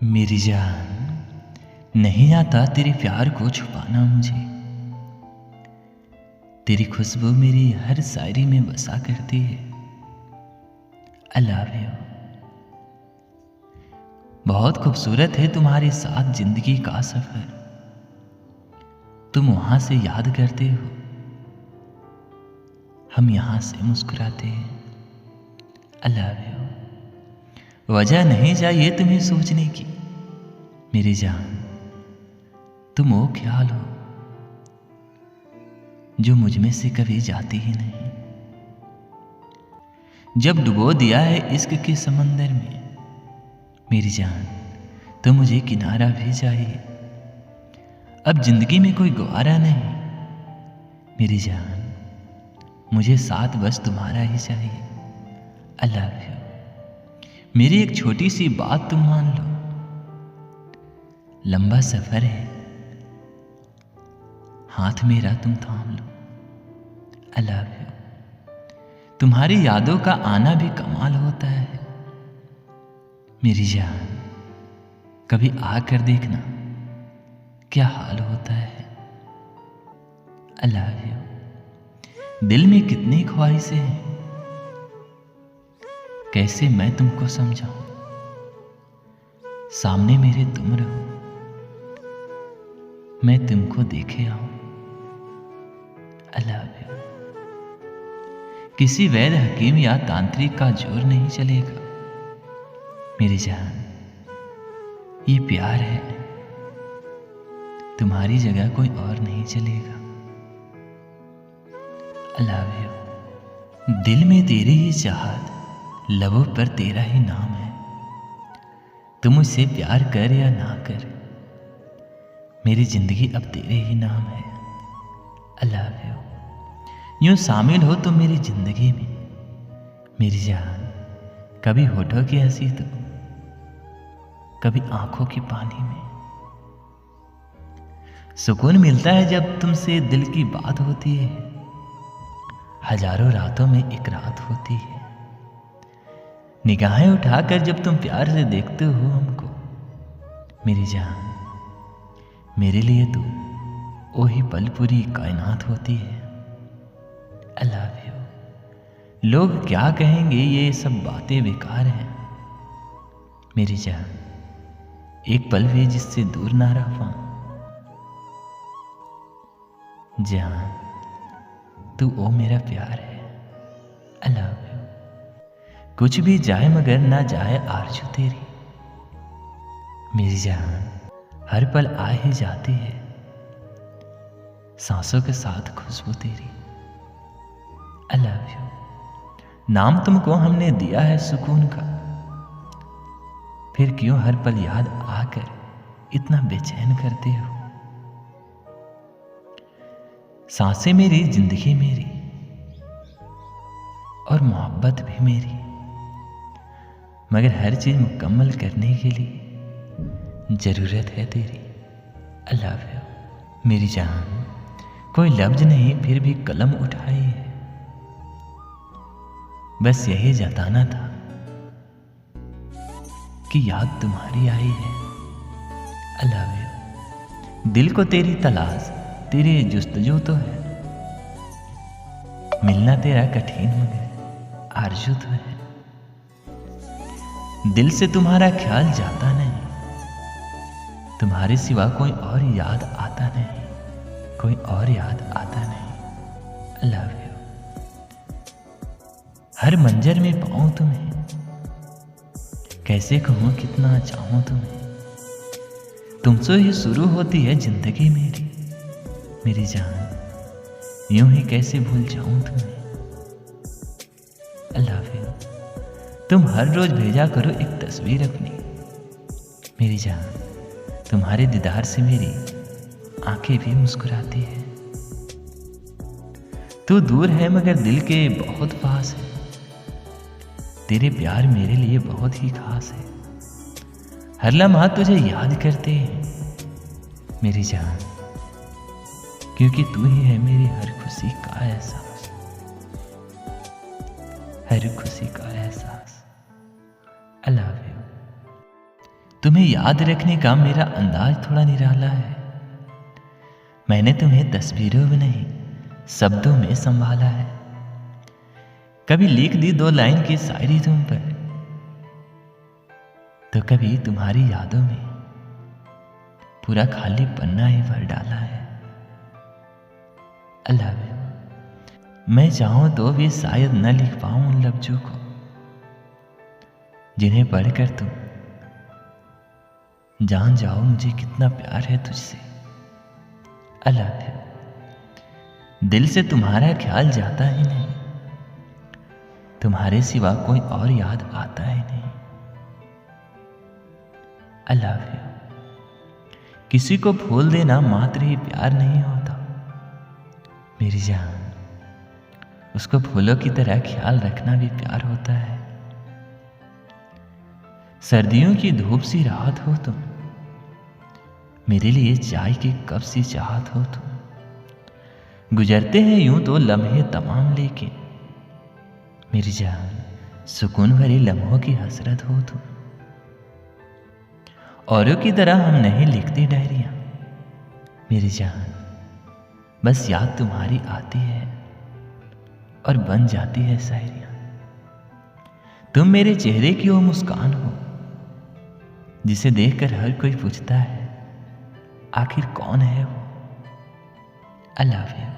मेरी जान, नहीं आता तेरे प्यार को छुपाना मुझे। तेरी खुशबू मेरी हर शायरी में बसा करती है। I love you. बहुत खूबसूरत है तुम्हारे साथ जिंदगी का सफर। तुम वहां से याद करते हो, हम यहां से मुस्कुराते हैं। I love you. वजह नहीं चाहिए तुम्हें सोचने की मेरी जान, तुम वो ख्याल हो जो मुझ में से कभी जाती ही नहीं। जब डुबो दिया है इश्क के समंदर में मेरी जान, तो मुझे किनारा भी चाहिए। अब जिंदगी में कोई गवारा नहीं मेरी जान, मुझे साथ बस तुम्हारा ही चाहिए। I love you. मेरी एक छोटी सी बात तुम मान लो, लंबा सफर है, हाथ मेरा तुम थाम लो। I love you. तुम्हारी यादों का आना भी कमाल होता है मेरी जान, कभी आकर देखना क्या हाल होता है। I love you. दिल में कितनी ख्वाहिशें हैं, कैसे मैं तुमको समझाऊं। सामने मेरे तुम रहो, मैं तुमको देखे आऊं। I love you. किसी वैद्य हकीम या तांत्रिक का जोर नहीं चलेगा मेरी जान, ये प्यार है, तुम्हारी जगह कोई और नहीं चलेगा। I love you. दिल में तेरी ही चाहत, लबों पर तेरा ही नाम है। तुम मुझसे प्यार कर या ना कर, मेरी जिंदगी अब तेरे ही नाम है। I love you. यूं शामिल हो तुम मेरी जिंदगी में मेरी जान, कभी होठों की हंसी तो कभी आंखों के पानी में। सुकून मिलता है जब तुमसे दिल की बात होती है, हजारों रातों में एक रात होती है। निगाहें उठाकर जब तुम प्यार से देखते हो हमको मेरी जान, मेरे लिए तो वही पल पूरी कायनात होती है। I love you. लोग क्या कहेंगे ये सब बातें बेकार हैं मेरी जान, एक पल भी जिससे दूर ना रह पाऊं। जान तू ओ मेरा प्यार है। I love you. कुछ भी जाए मगर ना जाए आरज़ू तेरी मेरी जान, हर पल आ ही जाती है सांसों के साथ खुशबू तेरी। I love you. नाम तुमको हमने दिया है सुकून का, फिर क्यों हर पल याद आकर इतना बेचैन करते हो। सांसें मेरी, जिंदगी मेरी और मोहब्बत भी मेरी, मगर हर चीज मुकम्मल करने के लिए जरूरत है तेरी। I love you. मेरी जान, कोई लफ्ज नहीं फिर भी कलम उठाई है, बस यही जताना था कि याद तुम्हारी आई है। I love you. दिल को तेरी तलाश, तेरी जुस्तजू तो है, मिलना तेरा कठिन मगर आरज़ू तो है। दिल से तुम्हारा ख्याल जाता नहीं, तुम्हारे सिवा कोई और याद आता नहीं, कोई और याद आता नहीं। I love you. हर मंजर में पाऊं तुम्हें, कैसे कहूं कितना चाहूं तुम्हें। तुमसे ही शुरू होती है जिंदगी मेरी जान, यूं ही कैसे भूल जाऊं तुम्हें। I love you. तुम हर रोज भेजा करो एक तस्वीर अपनी मेरी जान, तुम्हारे दीदार से मेरी आंखें भी मुस्कुराती है। तू दूर है मगर दिल के बहुत पास है, तेरे प्यार मेरे लिए बहुत ही खास है। हर लम्हा तुझे याद करते हैं मेरी जान, क्योंकि तू ही है मेरी हर खुशी का एहसास, हर खुशी का एहसास। I love you. तुम्हें याद रखने का मेरा अंदाज थोड़ा निराला है। मैंने तुम्हें तस्वीरों में नहीं, शब्दों में संभाला है। कभी लिख दी 2 लाइन की शायरी तुम पर, तो कभी तुम्हारी यादों में पूरा खाली पन्ना ही भर डाला है। अल्लाह, मैं चाहूं तो भी शायद न लिख पाऊं उन लफ्जों को जिन्हें पढ़कर तुम जान जाओ मुझे कितना प्यार है तुझसे। अल्लाह, दिल से तुम्हारा ख्याल जाता ही नहीं, तुम्हारे सिवा कोई और याद आता ही नहीं। अल्लाह, किसी को भूल देना मात्र ही प्यार नहीं होता मेरी जान, उसको फूलों की तरह ख्याल रखना भी प्यार होता है। सर्दियों की धूप सी राहत हो तुम, मेरे लिए चाय की कप सी चाहत हो तुम। गुजरते हैं यूं तो लम्हे तमाम, लेकिन मेरी जान सुकून भरे लम्हों की हसरत हो तुम। औरों की तरह हम नहीं लिखते डायरियां मेरी जान, बस याद तुम्हारी आती है और बन जाती है शायरियां। तुम मेरे चेहरे की वो मुस्कान हो जिसे देखकर हर कोई पूछता है आखिर कौन है वो। अल्लाह हाफ़िज़।